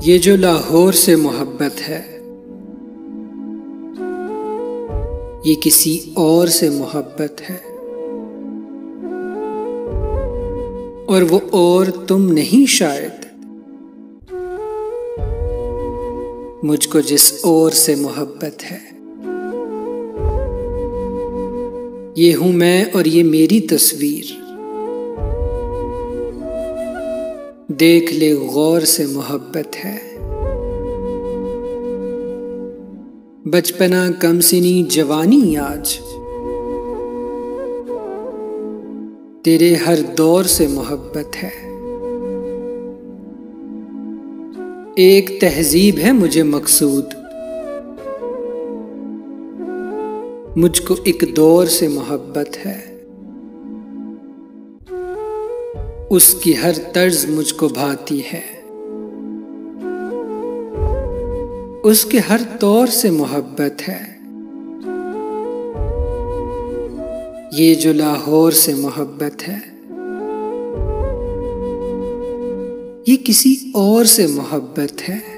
ये जो लाहौर से मोहब्बत है, ये किसी और से मोहब्बत है, और वो और तुम नहीं शायद। मुझको जिस और से मोहब्बत है, ये हूं मैं और ये मेरी तस्वीर। देख ले गौर से मोहब्बत है। बचपना कमसिनी जवानी आज, तेरे हर दौर से मोहब्बत है। एक तहजीब है मुझे मकसूद, मुझको एक दौर से मोहब्बत है। उसकी हर तर्ज मुझको भाती है, उसके हर तौर से मोहब्बत है। ये जो लाहौर से मोहब्बत है, ये किसी और से मोहब्बत है।